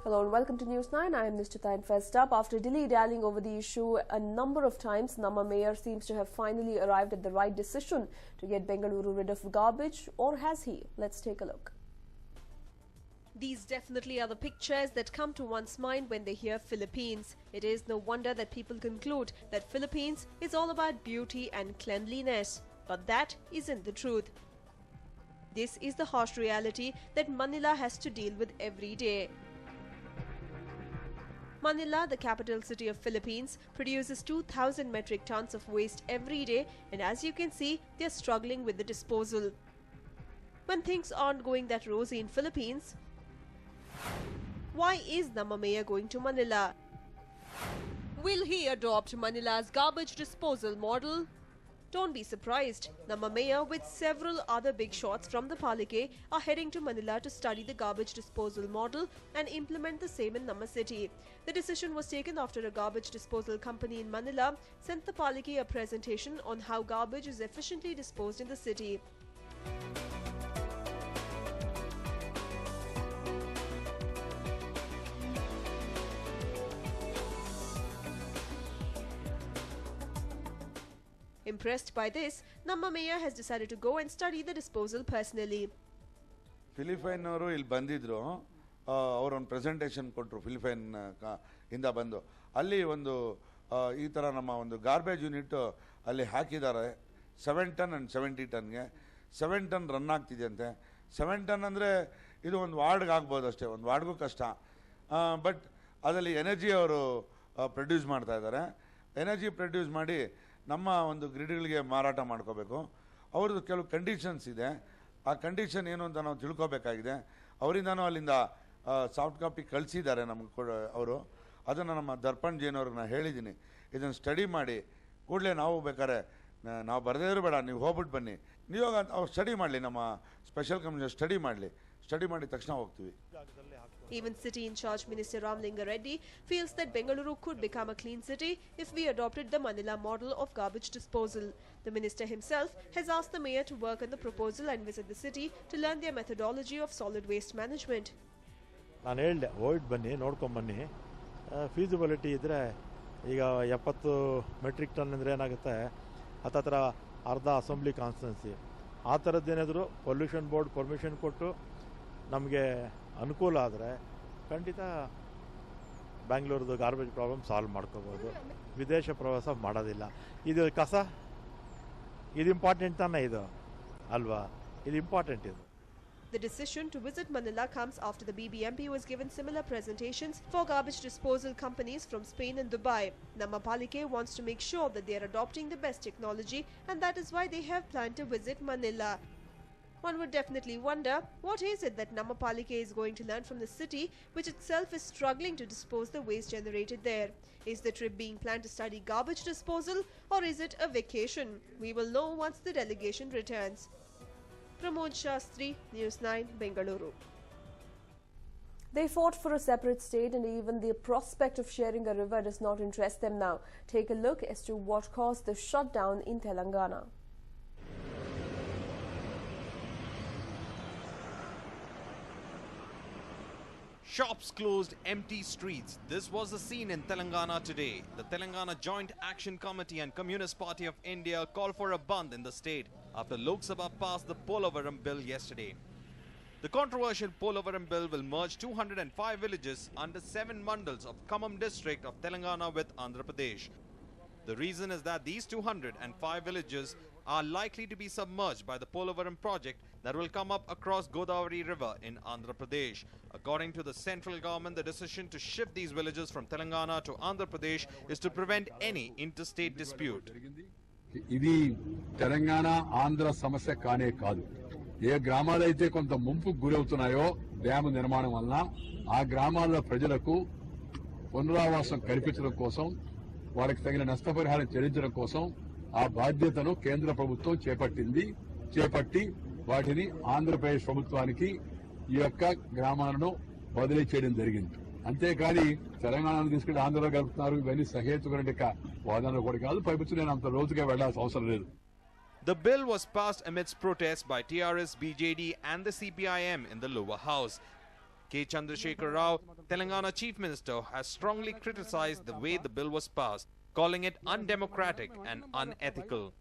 Hello and welcome to News 9. I am Nishtita, and first up, after dilly-dallying over the issue a number of times, Namma Mayor seems to have finally arrived at the right decision to get Bengaluru rid of garbage, or has he? Let's take a look. These definitely are the pictures that come to one's mind when they hear Philippines. It is no wonder that people conclude that Philippines is all about beauty and cleanliness. But that isn't the truth. This is the harsh reality that Manila has to deal with every day. Manila, the capital city of Philippines, produces 2,000 metric tons of waste every day, and as you can see, they are struggling with the disposal. When things aren't going that rosy in Philippines, why is Namma Mayor going to Manila? Will he adopt Manila's garbage disposal model? Don't be surprised. Namma Mayor, with several other big shots from the Palike, are heading to Manila to study the garbage disposal model and implement the same in Namma City. The decision was taken after a garbage disposal company in Manila sent the Palike a presentation on how garbage is efficiently disposed in the city. Impressed by this, Namma Mayor has decided to go and study the disposal personally. Philippine ಅವರು ಇಲ್ಲಿ ಬಂದಿದ್ರು ಅವರು ಒಂದು presentation ಕೊಟ್ಟರು Philippine ಇಂದ ಬಂದು ಅಲ್ಲಿ ಒಂದು ಈ ಥರ ನಮ್ಮ ಒಂದು ಗಾರ್ಬೇಜ್ ಯೂನಿಟ್ ಅಲ್ಲಿ ಹಾಕಿದ್ದಾರೆ 7 ಟನ್ ಆ್ಯಂಡ್ 70 ಟನ್ಗೆ 7 ಟನ್ ರನ್ ಆಗ್ತಿದೆಯಂತೆ 7 ಟನ್ ಅಂದರೆ ಇದು ಒಂದು ವಾರ್ಡ್ಗೆ ಆಗ್ಬೋದು ಅಷ್ಟೇ ಒಂದು ವಾರ್ಡ್ಗೂ ಕಷ್ಟ ಬಟ್ ಅದರಲ್ಲಿ ಎನರ್ಜಿ ಅವರು ಪ್ರೊಡ್ಯೂಸ್ ಮಾಡ್ತಾ ಇದ್ದಾರೆ ಎನರ್ಜಿ ಪ್ರೊಡ್ಯೂಸ್ ಮಾಡಿ ನಮ್ಮ ಒಂದು ಗ್ರಿಡ್ಗಳಿಗೆ ಮಾರಾಟ ಮಾಡ್ಕೋಬೇಕು ಅವ್ರದ್ದು ಕೆಲವು ಕಂಡೀಷನ್ಸ್ ಇದೆ ಆ ಕಂಡೀಷನ್ ಏನು ಅಂತ ನಾವು ತಿಳ್ಕೊಬೇಕಾಗಿದೆ ಅವರಿಂದನೂ ಅಲ್ಲಿಂದ ಸಾಫ್ಟ್ ಕಾಪಿ ಕಳಿಸಿದ್ದಾರೆ ನಮಗೆ ಅವರು ಅದನ್ನು ನಮ್ಮ ದರ್ಪಣ್ ಜೈನವ್ರಿಗೆ ನಾನು ಹೇಳಿದ್ದೀನಿ ಇದನ್ನು ಸ್ಟಡಿ ಮಾಡಿ ಕೂಡಲೇ ನಾವು ಬೇಕಾದ್ರೆ ನಾವು ಬರದೇ ಇರೋ ಬೇಡ ನೀವು ಹೋಗ್ಬಿಟ್ಟು ಬನ್ನಿ ನೀವಾಗ ಅವ್ರು ಸ್ಟಡಿ ಮಾಡಲಿ ನಮ್ಮ ಸ್ಪೆಷಲ್ ಕಮಿಷನ್ ಸ್ಟಡಿ ಮಾಡಿ ತಕ್ಷಣ ಹೋಗ್ತೀವಿ. Even City in Charge Minister Ramlinga Reddy feels that Bengaluru could become a clean city if we adopted the Manila model of garbage disposal. The minister himself has asked the mayor to work on the proposal and visit the city to learn their methodology of solid waste management. ನಾನು ಹೇಳಿದೆ ಹೋಯ್ತು ಬನ್ನಿ ನೋಡ್ಕೊಂಡು ಬನ್ನಿ feasibility ಇದ್ದರೆ ಈಗ 70 metric ton ಅಂದರೆ ಏನಾಗುತ್ತೆ ಹತ್ತತ್ರ ಅರ್ಧ ಅಸೆಂಬ್ಲಿ ಕಾನ್ಸ್ಟಿಟ್ಯೂನ್ಸಿ ಆ ಥರದ್ದೇನಾದರೂ ಪೊಲ್ಯೂಷನ್ ಬೋರ್ಡ್ ಪರ್ಮಿಷನ್ ಕೊಟ್ಟು ನಮಗೆ ಅನುಕೂಲ ಆದರೆ ಖಂಡಿತ ಬ್ಯಾಂಗ್ಳೂರ್ದು ಗಾರ್ಬೇಜ್ ಪ್ರಾಬ್ಲಮ್ ಸಾಲ್ವ್ ಮಾಡ್ಕೋಬೋದು ವಿದೇಶ ಪ್ರವಾಸ ಮಾಡೋದಿಲ್ಲ ಇದು ಕಸ ಇದು ಇಂಪಾರ್ಟೆಂಟ್ ತಾನೇ ಇದು ಅಲ್ವಾ ಇದು ಇಂಪಾರ್ಟೆಂಟ್ ಇದು. The decision to visit Manila comes after the BBMP was given similar presentations for garbage disposal companies from Spain and Dubai. Namma Palike wants to make sure that they are adopting the best technology, and that is why they have planned to visit Manila. One would definitely wonder, what is it that Namma Palike is going to learn from the city, which itself is struggling to dispose the waste generated there? Is the trip being planned to study garbage disposal, or is it a vacation? We will know once the delegation returns. Pramod Shastri, News 9, Bengaluru. They fought for a separate state, and even the prospect of sharing a river does not interest them now. Take a look as to what caused the shutdown in Telangana. Shops closed, empty streets. This was the scene in Telangana today. The Telangana Joint Action Committee and Communist Party of India called for a bandh in the state after Lok Sabha passed the Polavaram bill yesterday. The controversial Polavaram bill will merge 205 villages under 7 mandals of Khammam district of Telangana with Andhra Pradesh. The reason is that these 205 villages are likely to be submerged by the Polavaram project that will come up across Godavari River in Andhra Pradesh. According to the central government, the decision to shift these villages from Telangana to Andhra Pradesh is to prevent any interstate dispute. ఇది తెలంగాణ ఆంధ్ర సమస్య కానే కాదు. ఏ గ్రామాలైతే కొంత ముంపుకు గురవుతున్నాయో dam నిర్మాణం వలన ఆ గ్రామాల ప్రజలకు పునరావాసం కల్పించడం కోసం వాళ్ళకి తగిన నష్టపరిహారం చెల్లించడం కోసం ఆ బాధ్యతను కేంద్ర ప్రభుత్వం చేపట్టి వాటిని ఆంధ్రప్రదేశ్ ప్రభుత్వానికి ఈ యొక్క గ్రామాలను బదిలీ చేయడం జరిగింది. అంతేకాని తెలంగాణను తీసుకెళ్లి ఆంధ్రలో కలుపుతున్నారు ఇవన్నీ సహేతుకమైన వాదనలు కూడా కాదు. పైపుచ్చు నేను అంత రోజుగా వెళ్లాల్సిన అవసరం లేదు. The bill was passed amidst protests by TRS, BJD and the CPIM in the lower house. K. Chandrasekhar Rao, Telangana Chief Minister, has strongly criticized the way the bill was passed, calling it undemocratic and unethical.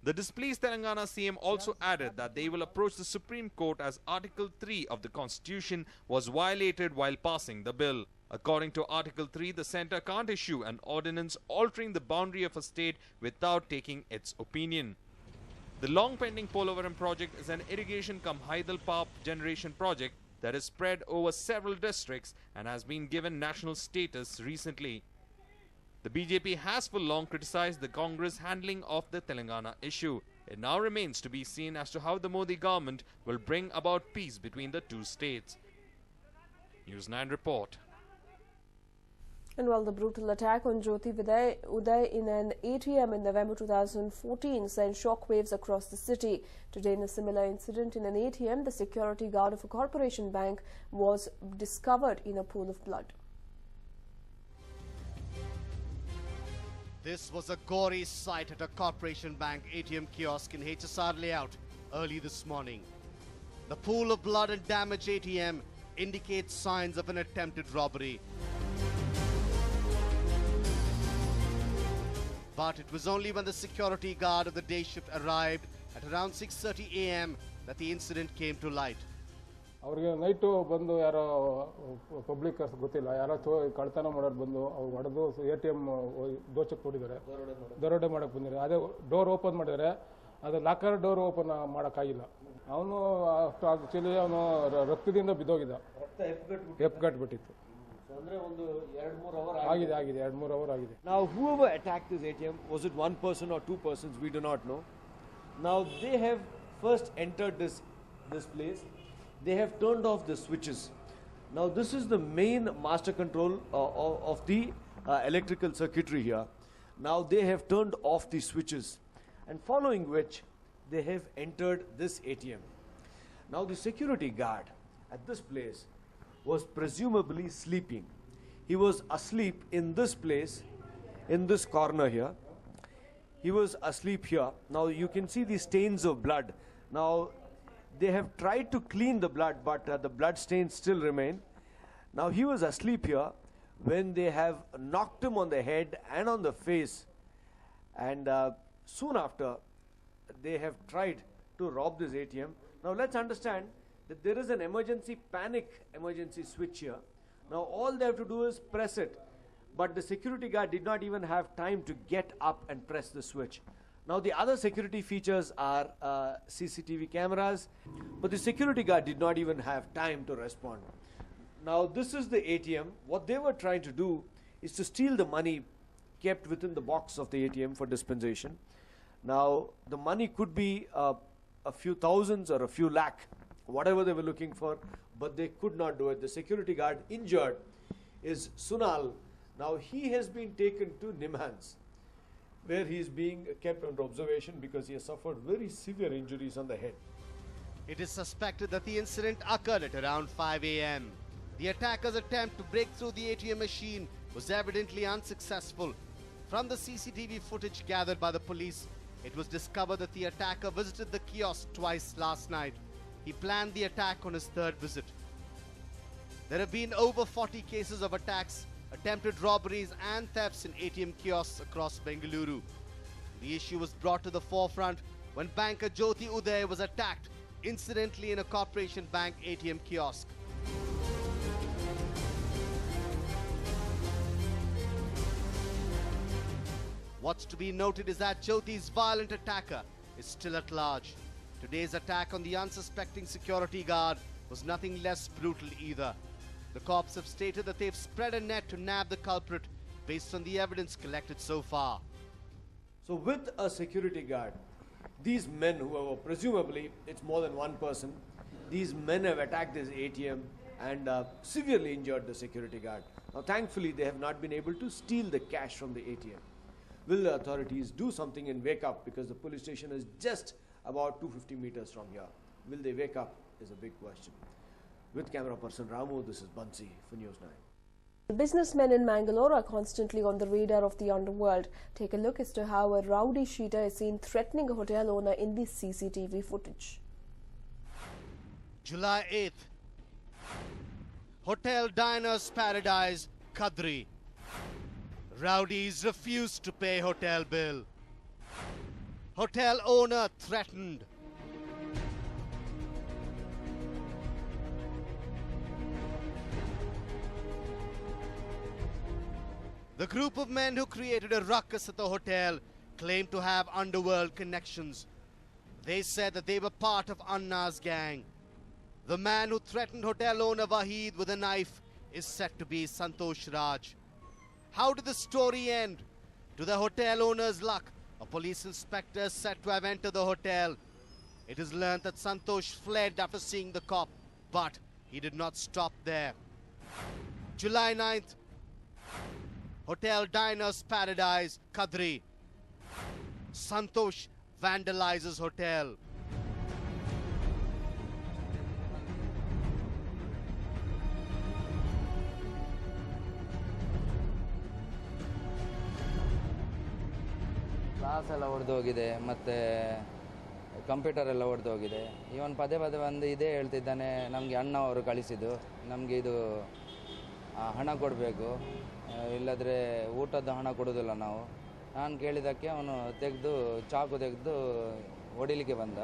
The displeased Telangana CM also added that they will approach the Supreme Court as Article 3 of the Constitution was violated while passing the bill. According to Article 3, the centre can't issue an ordinance altering the boundary of a state without taking its opinion. The long-pending Polavaram project is an irrigation-cum-hydel power generation project that is spread over several districts and has been given national status recently. The BJP has for long criticized the Congress handling of the Telangana issue. It now remains to be seen as to how the Modi government will bring about peace between the two states. News 9 report. And while the brutal attack on Jyoti Uday in an ATM in November 2014 sent shockwaves across the city, today in a similar incident in an ATM, the security guard of a corporation bank was discovered in a pool of blood. This was a gory sight at a corporation bank ATM kiosk in HSR layout early this morning. The pool of blood and damaged ATM indicates signs of an attempted robbery. But it was only when the security guard of the day shift arrived at around 6:30 a.m. that the incident came to light. ಅವರಿಗೆ night ಬಂದು ಯಾರೋ ಪಬ್ಲಿಕರ್ಸ್ ಗೊತ್ತಿಲ್ಲ ಯಾರೋ ಕಳ್ತನ ಮಾಡೋರು ಬಂದು ಅವ್ರು ಹೊಡೆದು ATM ದೋಚಕ್ಕೆ ಹೊಡಿದ್ದಾರೆ, ದರೋಡೆ ಮಾಡಕ್ಕೆ ಬಂದಿದ್ದಾರೆ. ಅದೇ ಡೋರ್ ಓಪನ್ ಮಾಡಿದರೆ ಅದು ಲಾಕರ್ ಡೋರ್ ಓಪನ್ ಮಾಡೋಕ್ಕಾಗಿಲ್ಲ. ಅವನು ಆಕ್ಚುಲಿ ಅವನು ರಕ್ತದಿಂದ ಬಿದ್ದೋಗಿದ್ದ, ಎಪ್ಗಟ್ಬಿಟ್ಟಿತ್ತು. ಆಗಿದೆ 2-3 ಅವರ್ ಆಗಿದೆ. Now whoever attacked this ATM, was it one person or two persons, we do not know. Now they have first entered this place. They have turned off the switches. Now this is the main master control of the electrical circuitry here. Now they have turned off the switches, and following which they have entered this ATM. Now the security guard at this place was presumably sleeping. He was asleep in this place, in this corner here. He was asleep here. Now you can see the stains of blood. Now they have tried to clean the blood, but the blood stains still remain. Now he was asleep here when they have knocked him on the head and on the face, and soon after they have tried to rob this ATM. Now let's understand that there is an emergency switch here. Now all they have to do is press it, but the security guard did not even have time to get up and press the switch. Now the other security features are CCTV cameras, but the security guard did not even have time to respond. Now this is the ATM. What they were trying to do is to steal the money kept within the box of the ATM for dispensation. Now the money could be a few thousands or a few lakh, whatever they were looking for, but they could not do it. The security guard injured is Sunal. Now he has been taken to Nimhans, where he is being kept under observation because he has suffered very severe injuries on the head. It is suspected that the incident occurred at around 5 a.m. The attacker's attempt to break through the ATM machine was evidently unsuccessful. From the CCTV footage gathered by the police, it was discovered that the attacker visited the kiosk twice last night. He planned the attack on his third visit. There have been over 40 cases of attacks, attempted robberies and thefts in ATM kiosks across Bengaluru. The issue was brought to the forefront when banker Jyoti Uday was attacked, incidentally in a corporation bank ATM kiosk. What's to be noted is that Jyoti's violent attacker is still at large. Today's attack on the unsuspecting security guard was nothing less brutal either. The cops have stated that they've spread a net to nab the culprit based on the evidence collected so far. So with a security guard, these men who are presumably, it's more than one person, these men have attacked this ATM and severely injured the security guard. Now thankfully they have not been able to steal the cash from the ATM. Will the authorities do something and wake up, because the police station is just about 250 meters from here? Will they wake up is a big question. With camera person Ramu, this is Bansi for News 9. The businessmen in Mangalore are constantly on the radar of the underworld. Take a look as to how a rowdy cheater is seen threatening a hotel owner in the CCTV footage. July 8th. Hotel Diners Paradise, Kadri. Rowdies refused to pay hotel bill. Hotel owner threatened. The group of men who created a ruckus at the hotel claimed to have underworld connections. They said that they were part of Anna's gang. The man who threatened hotel owner Wahid with a knife is said to be Santosh Raj. How did the story end? To the hotel owner's luck, a police inspector is said to have entered the hotel. It is learned that Santosh fled after seeing the cop, but he did not stop there. July 9th, Hotel Diners Paradise, Kadri. Santosh vandalizes hotel. Glass ಎಲ್ಲ ಒಡೆದೋಗಿದೆ ಮತ್ತು computer ಎಲ್ಲ ಒಡೆದೋಗಿದೆ. ಇವನು ಪದೇ ಪದೇ ಬಂದು ಇದೇ ಹೇಳ್ತಿದ್ದಾನೆ, ನಮಗೆ ಅಣ್ಣ ಅವರು ಕಳಿಸಿದ್ದು, ನಮಗೆ ಇದು ಹಣ ಕೊಡಬೇಕು, ಇಲ್ಲದ್ರೆ ಊಟದ ಹಣ ಕೊಡೋದಿಲ್ಲ ನಾವು. ನಾನು ಕೇಳಿದ್ದಕ್ಕೆ ಅವನು ಚಾಕು ತೆಗೆದು ಹೊಡಿಲಿಕ್ಕೆ ಬಂದ.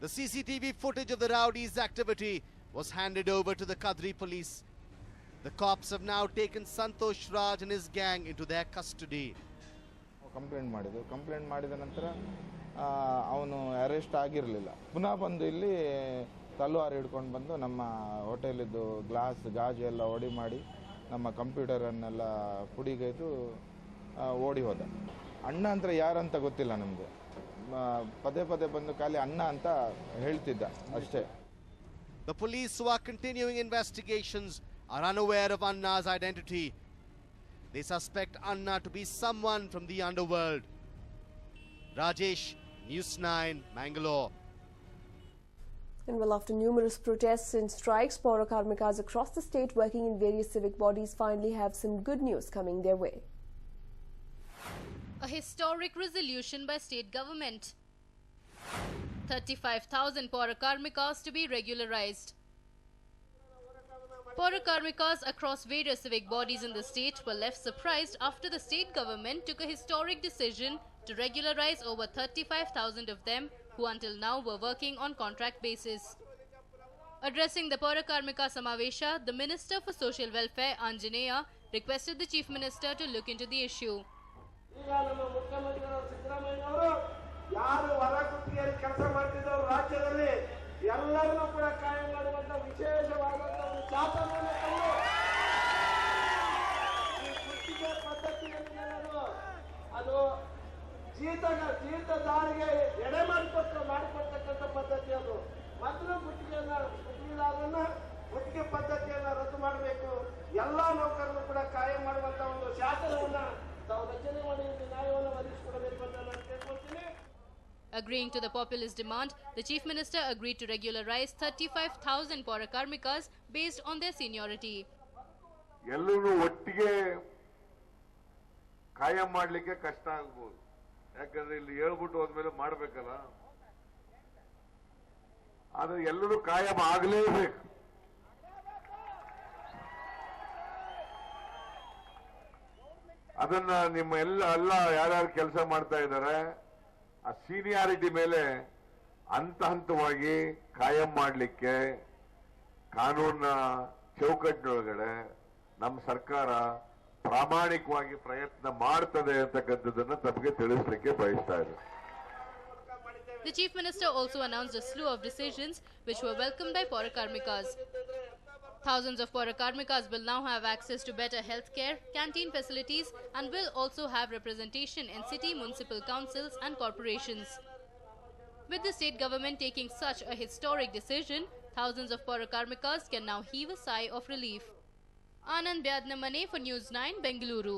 The CCTV footage of the rowdies' activity was handed over to the Kadri police. The cops have now taken Santosh Raj and his gang into their custody. Complaint ಮಾಡಿದ ನಂತರ ಅವನು ಅರೆಸ್ಟ್ ಆಗಿರಲಿಲ್ಲ. ಪುನಃ ಬಂದು ಇಲ್ಲಿ ತಲವಾರು ಹಿಡ್ಕೊಂಡು ಬಂದು ನಮ್ಮ ಹೋಟೆಲಿದ್ದು ಗಾಜು ಎಲ್ಲ ಒಡಿ ಮಾಡಿ ನಮ್ಮ ಕಂಪ್ಯೂಟರನ್ನೆಲ್ಲ ಪುಡಿಗೈದು ಓಡಿ ಹೋದ. ಅಣ್ಣ ಅಂತ ಯಾರಂತ ಗೊತ್ತಿಲ್ಲ ನಮಗೆ. ಪದೇ ಪದೇ ಬಂದು ಖಾಲಿ ಅಣ್ಣ ಅಂತ ಹೇಳ್ತಿದ್ದ ಅಷ್ಟೇ. The police who are continuing investigations are unaware of Anna's identity. They suspect Anna to be someone from the underworld. Rajesh, News 9, Mangalore. And well, after numerous protests and strikes, Paura Karmikas across the state working in various civic bodies finally have some good news coming their way. A historic resolution by state government. 35,000 Paura Karmikas to be regularized. Paura Karmikas across various civic bodies in the state were left surprised after the state government took a historic decision to regularize over 35,000 of them who until now were working on contract basis. Addressing the Paura Karmika Samavesha, the Minister for Social Welfare, Anjaneya, requested the Chief Minister to look into the issue. ಎಲ್ಲರನ್ನೂ ಕೂಡ ಕಾಯಂ ಮಾಡುವಂತ ವಿಶೇಷವಾದಂತಹ ಒಂದು ಚಾಪವನ್ನು ತಂದು ಈ ಗುತ್ತಿಗೆ ಪದ್ಧತಿಯನ್ನು ಅದು ಜೀತದಾರಿಗೆ ಎಡೆ ಮಾಡಿಕೊಡ್ತಕ್ಕಂಥ ಪದ್ಧತಿ. ಅದು ಮೊದಲು ಗುತ್ತಿಗೆ ಪದ್ಧತಿಯನ್ನ ರದ್ದು ಮಾಡಬೇಕು. ಎಲ್ಲಾ ನೌಕರರು ಕೂಡ ಕಾಯಂ ಮಾಡುವಂತ ಒಂದು ಶಾಸನವನ್ನ ತಾವು ರಚನೆ ಮಾಡಿ ನ್ಯಾಯವನ್ನು ಒದಗಿಸಿಕೊಡಬೇಕು ಅಂತ ನಾನು ಕೇಳ್ಕೊಳ್ತೀನಿ. Agreeing to the populist demand, the Chief Minister agreed to regularize 35,000 Paura Karmikas based on their seniority. ಎಲ್ಲರೂ ಒಟ್ಟಿಗೆ ಕಾಯಂ ಮಾಡಲಿಕ್ಕೆ ಕಷ್ಟ ಆಗಬಹುದು. ಯಾಕಂದ್ರೆ ಇಲ್ಲಿ ಹೇಳ್ಬಿಟ್ಟು ಹೋದ್ಮೇಲೆ ಮಾಡಬೇಕಲ್ಲ. ಆದ್ರೆ ಎಲ್ಲರೂ ಕಾಯಂ ಆಗಲೇಬೇಕು. ಅದನ್ನ ನಿಮ್ಮ ಎಲ್ಲ ಯಾರ್ಯಾರು ಕೆಲಸ ಮಾಡ್ತಾ ಇದ್ದಾರೆ ಆ ಸೀನಿಯಾರಿಟಿ ಮೇಲೆ ಹಂತವಾಗಿ ಕಾಯಂ ಮಾಡಲಿಕ್ಕೆ ಕಾನೂನಿನ ಚೌಕಟ್ಟಿನೊಳಗಡೆ ನಮ್ಮ ಸರ್ಕಾರ ಪ್ರಾಮಾಣಿಕವಾಗಿ ಪ್ರಯತ್ನ ಮಾಡ್ತದೆ ಅಂತಕ್ಕಂಥದ್ದನ್ನ ತಮಗೆ ತಿಳಿಸಲಿಕ್ಕೆ ಬಯಸ್ತಾ ಇದೆ. The Chief Minister also announced a slew of decisions which were welcomed by Paura Karmikas. Thousands of Paura Karmikas will now have access to better healthcare, canteen facilities and will also have representation in city, municipal councils and corporations. With the state government taking such a historic decision, thousands of Paura Karmikas can now heave a sigh of relief. Anand Byadnamane for News 9, Bengaluru.